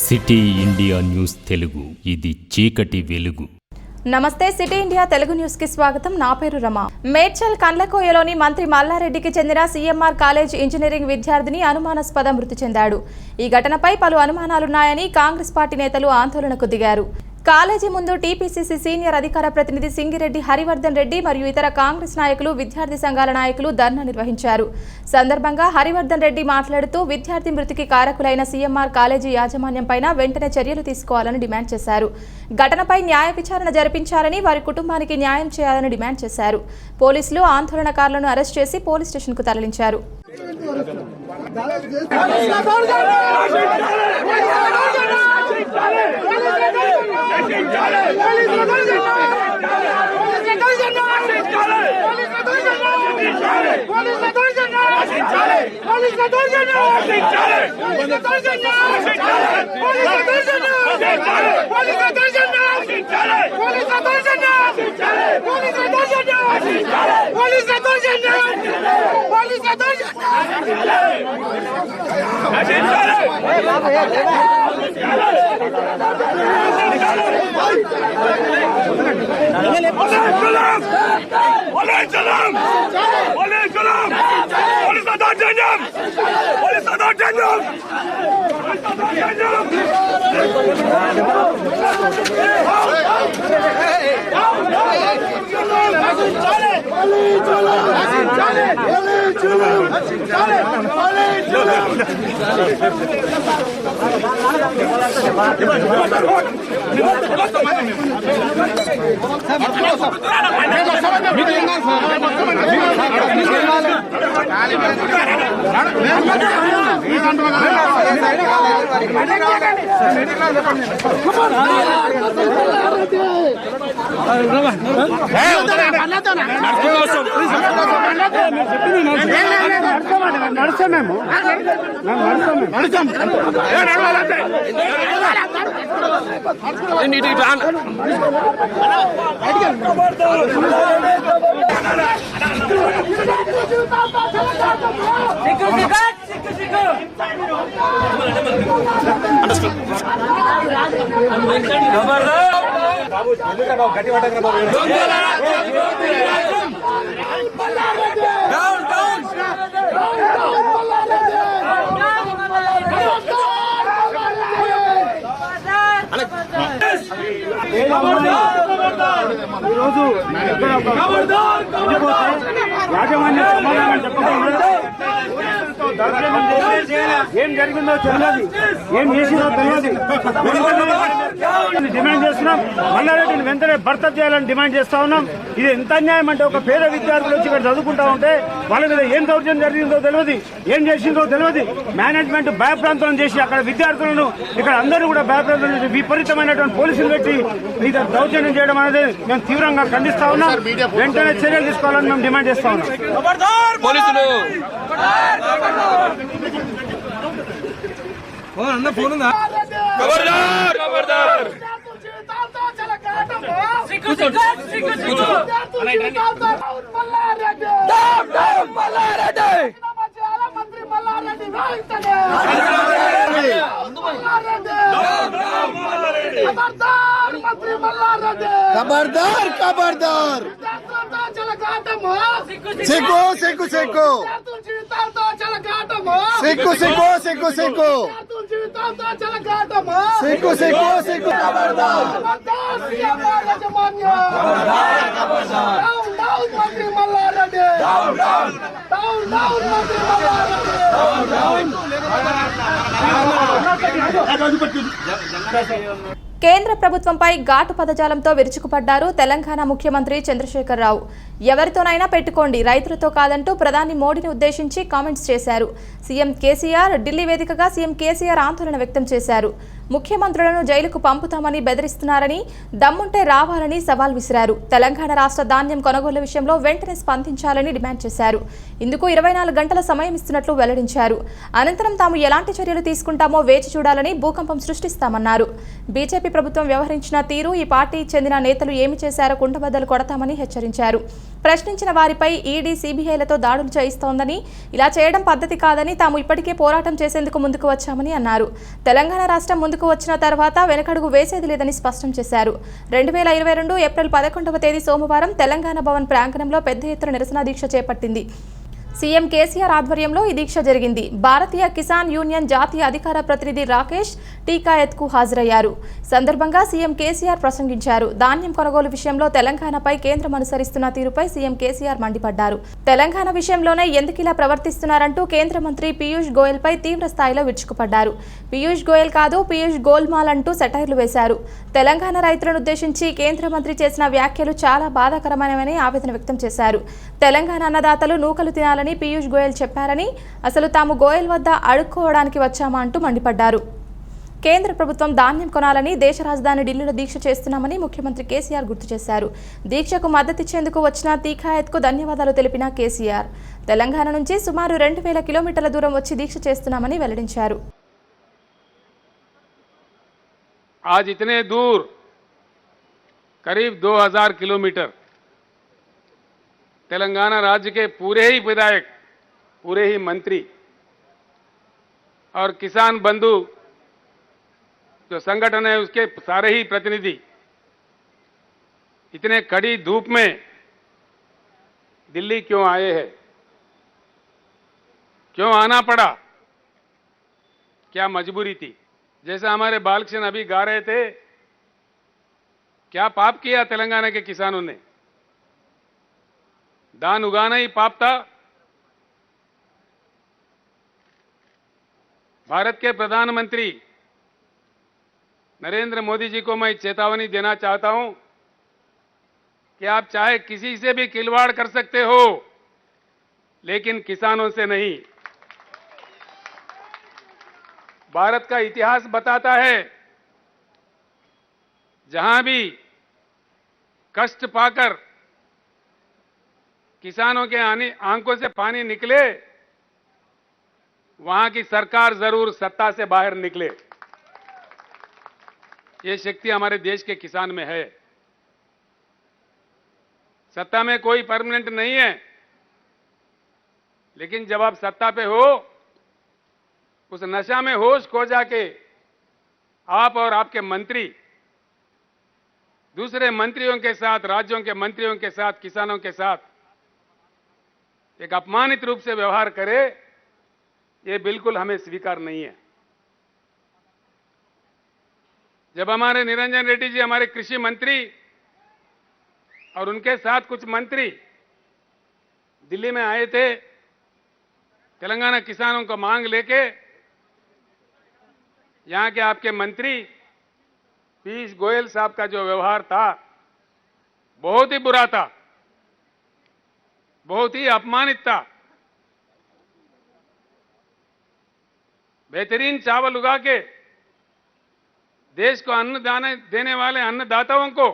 City India news Telugu, ఇది చీకటి వెలుగు. నమస్తే, సిటీ ఇండియా తెలుగు న్యూస్ కి స్వాగతం. నా పేరు రమ. మేడ్చల్ కండ్లకోయలోని మంత్రి మల్లారెడ్డికి చెందిన సిఎంఆర్ కాలేజ్ ఇంజనీరింగ్ విద్యార్థిని అనుమానాస్పద మృతి చెందాడు. ఈ ఘటనపై పలు అనుమానాలున్నాయని కాంగ్రెస్ పార్టీ నేతలు ఆందోళనకు దిగారు. కాలేజీ ముందు టీపీసీసీ సీనియర్ అధికార ప్రతినిధి సింగిరెడ్డి హరివర్ధన్ రెడ్డి మరియు ఇతర కాంగ్రెస్ నాయకులు, విద్యార్థి సంఘాల నాయకులు ధర్నా నిర్వహించారు. సందర్భంగా హరివర్ధన్ రెడ్డి మాట్లాడుతూ విద్యార్థి మృతికి కారకులైన సిఎంఆర్ కాలేజీ యాజమాన్యంపైన వెంటనే చర్యలు తీసుకోవాలని డిమాండ్ చేశారు. ఘటనపై న్యాయ విచారణ జరిపించాలని, వారి కుటుంబానికి న్యాయం చేయాలని డిమాండ్ చేశారు. పోలీసులు ఆందోళనకారులను అరెస్ట్ చేసి పోలీస్ స్టేషన్కు తరలించారు. యాజమాన్య సమాధానం చెప్పకుండా ఏం జరిగిందో తెలియదు, ఏం చేసిందో తెలియదు. డిమాండ్ చేస్తున్నాం, మల్లారెడ్డిని వెంటనే భర్తీ చేయాలని డిమాండ్ చేస్తా ఉన్నాం. ఇది ఎంత అన్యాయం అంటే, ఒక పేద విద్యార్థులు వచ్చి ఇక్కడ చదువుకుంటా ఉంటే వాళ్ళ మీద ఏం దౌర్జన్యం జరిగిందో తెలియదు, ఏం చేసిందో తెలియదు. మేనేజ్మెంట్ భయప్రాంతం చేసి అక్కడ విద్యార్థులను, ఇక్కడ అందరూ కూడా భయప్రాంతం చేసి విపరీతమైనటువంటి పోలీసులు పెట్టి మీద దౌర్జన్యం చేయడం అనేది మేము తీవ్రంగా ఖండిస్తా ఉన్నాం. వెంటనే చర్యలు తీసుకోవాలని మేము డిమాండ్ చేస్తా ఉన్నాం. खबरदार खबरदार सिक्को सिक्को सिक्को सिक्को सिक्को सिक्को सिक्को सिक्को सिक्को सिक्को खबरदार కేంద్ర ప్రభుత్వంపై ఘాటు పదజాలంతో విరుచుకుపడ్డారు తెలంగాణ ముఖ్యమంత్రి చంద్రశేఖర్ రావు. ఎవరితోనైనా పెట్టుకోండి, రైతులతో కాదంటూ ప్రధాని మోడీని ఉద్దేశించి కామెంట్స్ చేశారు. సీఎం కేసీఆర్ ఢిల్లీ వేదికగా సీఎం కేసీఆర్ ఆందోళన వ్యక్తం చేశారు. ముఖ్యమంత్రులను జైలుకు పంపుతామని బెదిరిస్తున్నారని, దమ్ముంటే రావాలని సవాల్ విసిరారు. తెలంగాణ రాష్ట్ర ధాన్యం కొనుగోలు విషయంలో వెంటనే స్పందించాలని డిమాండ్ చేశారు. ఇందుకు 24 గంటల సమయం ఇస్తున్నట్లు వెల్లడించారు. అనంతరం తాము ఎలాంటి చర్యలు తీసుకుంటామో వేచి చూడాలని, భూకంపం సృష్టిస్తామన్నారు. బీజేపీ ప్రభుత్వం వ్యవహరించిన తీరు, ఈ పార్టీ చెందిన నేతలు ఏమి చేశారో కుండబద్దలు కొడతామని హెచ్చరించారు. ప్రశ్నించిన వారిపై ఈడీ, సీబీఐలతో దాడులు చేయిస్తోందని, ఇలా చేయడం పద్ధతి కాదని, తాము ఇప్పటికే పోరాటం చేసేందుకు ముందుకు వచ్చామని అన్నారు. తెలంగాణ రాష్ట్రం ముందుకు వద్దకు వచ్చిన తర్వాత వెనకడుగు వేసేది లేదని స్పష్టం చేశారు. 2022 ఏప్రిల్ 11వ తేదీ సోమవారం తెలంగాణ భవన్ ప్రాంగణంలో పెద్ద ఎత్తున నిరసన దీక్ష చేపట్టింది. సీఎం కేసీఆర్ ఆధ్వర్యంలో ఈ దీక్ష జరిగింది. భారతీయ కిసాన్ యూనియన్ జాతీయ అధికార ప్రతినిధి రాకేష్ టీకాయత్కు హాజరయ్యారు. సందర్భంగా సీఎం కేసీఆర్ ప్రసంగించారు. ధాన్యం కొనుగోలు విషయంలో తెలంగాణపై కేంద్రం అనుసరిస్తున్న తీరుపై సీఎం కేసీఆర్ మండిపడ్డారు. తెలంగాణ విషయంలోనే ఎందుకిలా ప్రవర్తిస్తున్నారంటూ కేంద్ర మంత్రి పీయూష్ గోయల్ పై తీవ్ర స్థాయిలో విరుచుకుపడ్డారు. పీయూష్ గోయల్ కాదు, పీయూష్ గోల్మాల్ అంటూ సెటైర్లు వేశారు. తెలంగాణ రైతులను ఉద్దేశించి కేంద్ర మంత్రి చేసిన వ్యాఖ్యలు చాలా బాధాకరమైనవని ఆవేదన వ్యక్తం చేశారు. తెలంగాణ అన్నదాతలు నూకలు తినాలని పీయూష్ గోయల్ చెప్పారని, అసలు తాము గోయల్ వద్ద అడుక్కోవడానికి వచ్చామా అంటూ మండిపడ్డారు. కేంద్ర ప్రభుత్వం ధాన్యం కొనాలని దేశ రాజధాని ఢిల్లీలో దీక్ష చేస్తున్నామని ముఖ్యమంత్రి కేసీఆర్ గుర్తు చేశారు. దీక్షకు మద్దతిచ్చేందుకు వచ్చిన తీకాయత్కు ధన్యవాదాలు తెలిపిన కేసీఆర్ తెలంగాణ నుంచి సుమారు 2000 కిలోమీటర్ల దూరం వచ్చి దీక్ష చేస్తున్నామని వెల్లడించారు. आज इतने दूर करीब 2000 किलोमीटर तेलंगाना राज्य के पूरे ही विधायक, पूरे ही मंत्री और किसान बंधु जो संगठन है उसके सारे ही प्रतिनिधि इतने कड़ी धूप में दिल्ली क्यों आए हैं? क्यों आना पड़ा? क्या मजबूरी थी? जैसा हमारे बालकृष्ण अभी गा रहे थे, क्या पाप किया तेलंगाना के किसानों ने? धान उगाना ही पाप था? भारत के प्रधानमंत्री नरेंद्र मोदी जी को मैं चेतावनी देना चाहता हूं कि आप चाहे किसी से भी खिलवाड़ कर सकते हो, लेकिन किसानों से नहीं। भारत का इतिहास बताता है जहां भी कष्ट पाकर किसानों के आंखों से पानी निकले, वहां की सरकार जरूर सत्ता से बाहर निकले। ये शक्ति हमारे देश के किसान में है। सत्ता में कोई परमानेंट नहीं है, लेकिन जब आप सत्ता पे हो, उस नशा में होश खो जाके आप और आपके मंत्री दूसरे मंत्रियों के साथ, राज्यों के मंत्रियों के साथ, किसानों के साथ एक अपमानित रूप से व्यवहार करे, ये बिल्कुल हमें स्वीकार नहीं है। जब हमारे निरंजन रेड्डी जी, हमारे कृषि मंत्री और उनके साथ कुछ मंत्री दिल्ली में आए थे, तेलंगाना किसानों को मांग लेके, यहां के आपके मंत्री पीयूष गोयल साहब का जो व्यवहार था बहुत ही बुरा था, बहुत ही अपमानित था। बेहतरीन चावल उगा के देश को अन्न देने वाले अन्नदाताओं को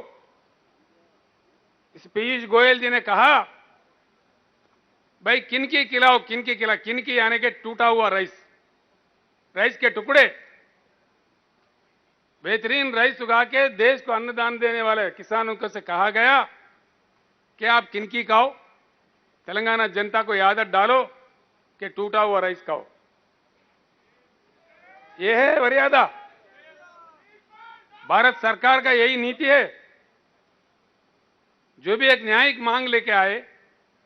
इस पीयूष गोयल जी ने कहा, भाई किनकी खिलाओ, किनकी खिला, किनकी यानी के टूटा हुआ राइस के टुकड़े, बेहतरीन राइस उगा के देश को अन्नदान देने वाले किसानों को से कहा गया कि आप किनकी खाओ, तेलंगाना जनता को आदत डालो कि टूटा हुआ राइस खाओ। यह है मर्यादा। भारत सरकार का यही नीति है। जो भी एक न्यायिक मांग लेके आए,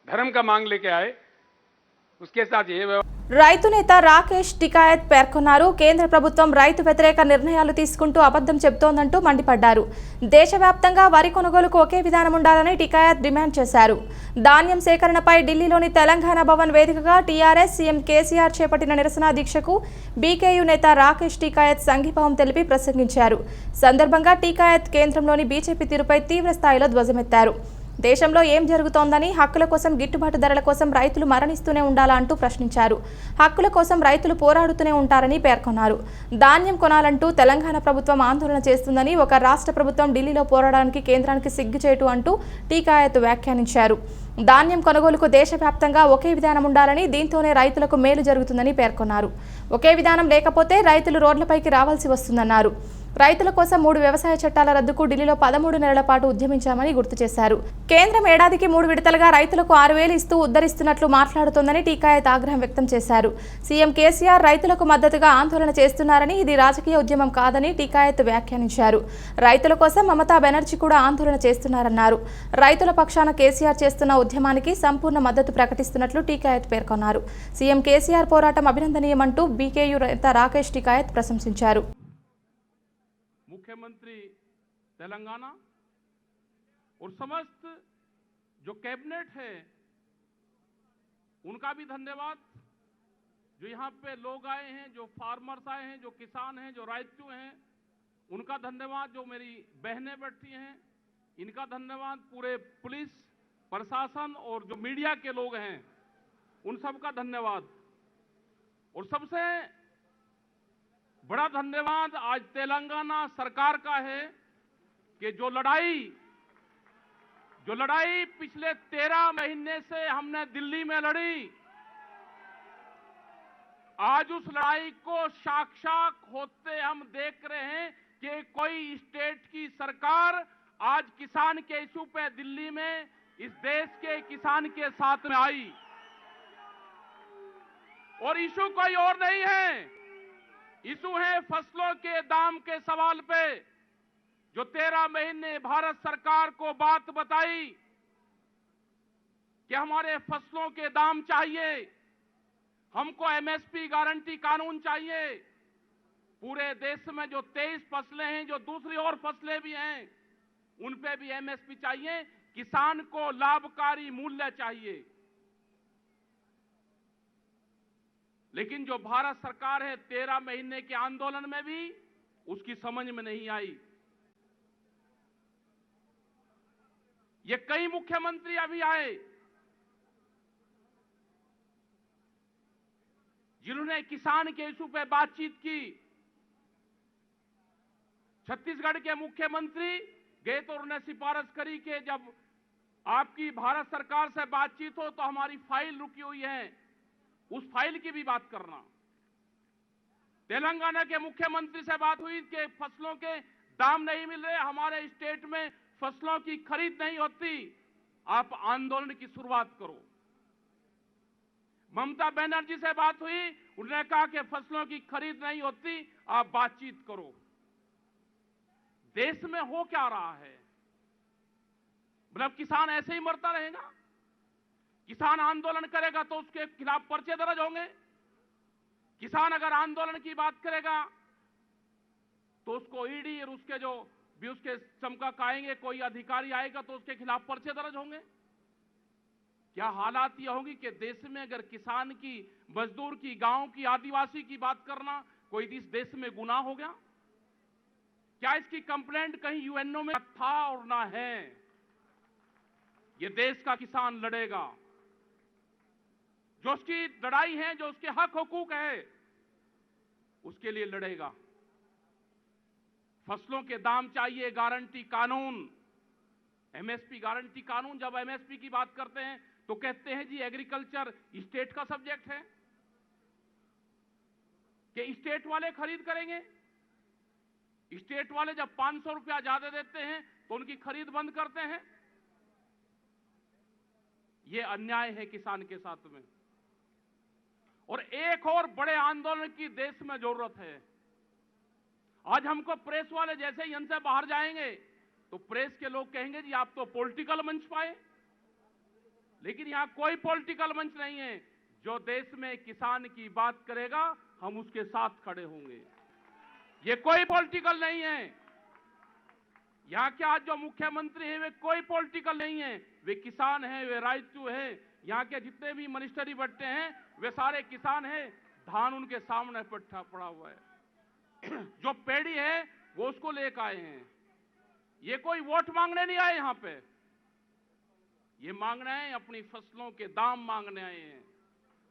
धर्म का मांग लेके आए, उसके साथ ये రైతు నేత రాకేష్ టికాయత్ పేర్కొన్నారు. కేంద్ర ప్రభుత్వం రైతు వ్యతిరేక నిర్ణయాలు తీసుకుంటూ అబద్ధం చెబుతోందంటూ మండిపడ్డారు. దేశవ్యాప్తంగా వరి కొనుగోలుకు ఒకే విధానం ఉండాలని టికాయత్ డిమాండ్ చేశారు. ధాన్యం సేకరణపై ఢిల్లీలోని తెలంగాణ భవన్ వేదికగా టీఆర్ఎస్ సీఎం కేసీఆర్ చేపట్టిన నిరసన దీక్షకు బీకేయూ నేత రాకేష్ టికాయత్ సంఘీభావం తెలిపి ప్రసంగించారు. సందర్భంగా టికాయత్ కేంద్రంలోని బీజేపీ తీరుపై తీవ్ర స్థాయిలో ధ్వజమెత్తారు. దేశంలో ఏం జరుగుతోందని, హక్కుల కోసం, గిట్టుబాటు ధరల కోసం రైతులు మరణిస్తూనే ఉండాలా అంటూ ప్రశ్నించారు. హక్కుల కోసం రైతులు పోరాడుతూనే ఉంటారని పేర్కొన్నారు. ధాన్యం కొనాలంటూ తెలంగాణ ప్రభుత్వం ఆందోళన చేస్తుందని, ఒక రాష్ట్ర ప్రభుత్వం ఢిల్లీలో పోరాడడానికి కేంద్రానికి సిగ్గుచేటు అంటూ టీకాయత్ వ్యాఖ్యానించారు. ధాన్యం కొనుగోలుకు దేశవ్యాప్తంగా ఒకే విధానం ఉండాలని, దీంతోనే రైతులకు మేలు జరుగుతుందని పేర్కొన్నారు. ఒకే విధానం లేకపోతే రైతులు రోడ్లపైకి రావాల్సి వస్తుందన్నారు. రైతుల కోసం 3 వ్యవసాయ చట్టాల రద్దుకు ఢిల్లీలో 13 నెలల పాటు ఉద్యమించామని గుర్తు చేశారు. కేంద్రం ఏడాదికి 3 విడతలుగా రైతులకు 6,000 ఇస్తూ ఉద్ధరిస్తున్నట్లు మాట్లాడుతోందని టీకాయత్ ఆగ్రహం వ్యక్తం చేశారు. సీఎం కేసీఆర్ రైతులకు మద్దతుగా ఆందోళన చేస్తున్నారని, ఇది రాజకీయ ఉద్యమం కాదని టీకాయత్ వ్యాఖ్యానించారు. రైతుల కోసం మమతా బెనర్జీ కూడా ఆందోళన చేస్తున్నారన్నారు. రైతుల పక్షాన కేసీఆర్ చేస్తున్న ఉద్యమానికి సంపూర్ణ మద్దతు ప్రకటిస్తున్నట్లు టీకాయత్ పేర్కొన్నారు. సీఎం కేసీఆర్ పోరాటం అభినందనీయమంటూ బీకేయూ నేత రాకేష్ టీకాయత్ ప్రశంసించారు. मुख्यमंत्री तेलंगाना और समस्त जो कैबिनेट है उनका भी धन्यवाद। जो यहाँ पे लोग आए हैं, जो फार्मर्स आए हैं, जो किसान हैं, जो राइतू हैं, उनका धन्यवाद। जो मेरी बहनें बैठी हैं इनका धन्यवाद। पूरे पुलिस प्रशासन और जो मीडिया के लोग हैं उन सबका धन्यवाद। और सबसे बड़ा धन्यवाद आज तेलंगाना सरकार का है कि जो लड़ाई पिछले 13 महीने से हमने दिल्ली में लड़ी, आज उस लड़ाई को साक्षात होते हम देख रहे हैं कि कोई स्टेट की सरकार आज किसान के इशू पे दिल्ली में इस देश के किसान के साथ में आई। और इशू कोई और नहीं है, इशू है फसलों के दाम के सवाल पे। जो 13 महीने भारत सरकार को बात बताई कि हमारे फसलों के दाम चाहिए, हमको एमएसपी गारंटी कानून चाहिए। पूरे देश में जो 23 फसलें हैं, जो दूसरी और फसलें भी हैं, उन पे भी एमएसपी चाहिए। किसान को लाभकारी मूल्य चाहिए। लेकिन जो भारत सरकार है 13 महीने के आंदोलन में भी उसकी समझ में नहीं आई। ये कई मुख्यमंत्री अभी आए जिन्होंने किसान के इशू पे बातचीत की। छत्तीसगढ़ के मुख्यमंत्री गए तो उन्होंने सिफारिश करी कि जब आपकी भारत सरकार से बातचीत हो तो हमारी फाइल रुकी हुई है, उस फाइल की भी बात करना। तेलंगाना के मुख्यमंत्री से बात हुई कि फसलों के दाम नहीं मिल रहे, हमारे स्टेट में फसलों की खरीद नहीं होती, आप आंदोलन की शुरुआत करो। ममता बनर्जी से बात हुई, उन्होंने कहा कि फसलों की खरीद नहीं होती, आप बातचीत करो। देश में हो क्या रहा है? मतलब किसान ऐसे ही मरता रहेगा? किसान आंदोलन करेगा तो उसके खिलाफ पर्चे दर्ज होंगे? किसान अगर आंदोलन की बात करेगा तो उसको ईडी और उसके जो भी उसके चमका आएंगे, कोई अधिकारी आएगा तो उसके खिलाफ पर्चे दर्ज होंगे? क्या हालात यह होंगी कि देश में अगर किसान की, मजदूर की, गांव की, आदिवासी की बात करना कोई इस देश में गुनाह हो गया? क्या इसकी कंप्लेंट कहीं यूएनओ में था और ना है? ये देश का किसान लड़ेगा। जो उसकी लड़ाई है, जो उसके हक हुकूक है, उसके लिए लड़ेगा। फसलों के दाम चाहिए, गारंटी कानून, एमएसपी गारंटी कानून। जब एमएसपी की बात करते हैं तो कहते हैं जी एग्रीकल्चर स्टेट का सब्जेक्ट है, कि स्टेट वाले खरीद करेंगे। स्टेट वाले जब 500 रुपया ज्यादा देते हैं तो उनकी खरीद बंद करते हैं। यह अन्याय है किसान के साथ में। और एक और बड़े आंदोलन की देश में जरूरत है। आज हमको प्रेस वाले जैसे ही इनसे बाहर जाएंगे तो प्रेस के लोग कहेंगे जी आप तो पॉलिटिकल मंच पाए, लेकिन यहां कोई पॉलिटिकल मंच नहीं है। जो देश में किसान की बात करेगा हम उसके साथ खड़े होंगे। ये कोई पॉलिटिकल नहीं है। यहां के आज जो मुख्यमंत्री हैं वे कोई पॉलिटिकल नहीं है, वे किसान हैं, वे राइतू हैं। यहां के जितने भी मिनिस्टरी बैठते हैं वे सारे किसान हैं। धान उनके सामने पड़ा हुआ है। जो पेड़ी है वो उसको लेकर आए हैं। ये कोई वोट मांगने नहीं आए यहां पे, ये मांगने आए अपनी फसलों के दाम मांगने आए हैं।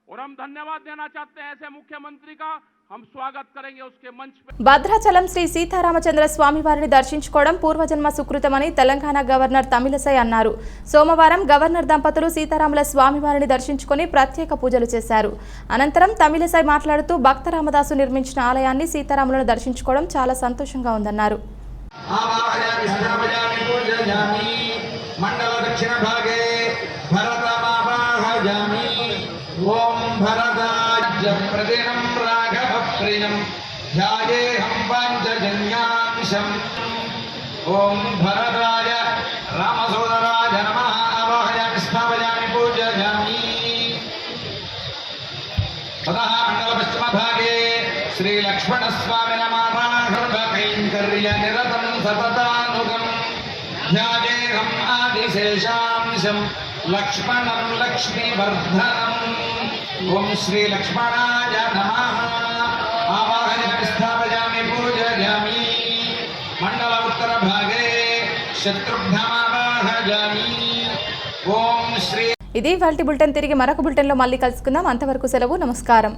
और हम धन्यवाद देना चाहते हैं ऐसे मुख्यमंत्री का हम स्वागत करेंगे उसके मंच पे। భద్రాచలం శ్రీ సీతారామచంద్ర స్వామి వారిని దర్శించుకోవడం పూర్వజన్మ సుకృతమని తెలంగాణ గవర్నర్ తమిళసై అన్నారు. సోమవారం గవర్నర్ దంపతులు సీతారాముల స్వామి వారిని దర్శించుకొని ప్రత్యేక పూజలు చేశారు. అనంతరం తమిళసై మాట్లాడుతూ భక్త రామదాసు నిర్మించిన ఆలయాన్ని సీతారాములను దర్శించుకోవడం చాలా సంతోషంగా ఉందన్నారు. మండల దక్షిణ భాగే భరతమావాహయామి. ఓం భరతాజ్య ప్రదినం రాఘవ ప్రియం ధ్యాయేహం పాంచజన్యాంశం. ఓం భరతాయ రామసోదరాయ నమః. ఆవాహయామి స్థాపయామి పూజయామి. తతః మండల పశ్చిమ భాగే శ్రీ లక్ష్మణ స్వామిన మావాహర్వకైంకర్య నిరతం సతతానుగం ధ్యాయేహం ఆదిశేషాంశం లక్ష్మణం లక్ష్మీవర్ధనం. ఓం శ్రీ లక్ష్మణాయ నమః. ఆవాహయామి స్థాపయామి పూజయామి. మండల ఉత్తర భాగే శత్రుఘ్నమావాహయామి. ఓం శ్రీ. ఇది వాల్టి బులెటిన్. తిరిగి మరొక బులెటిన్లో మళ్ళీ కలుసుకుందాం. అంతవరకు సెలవు. నమస్కారం.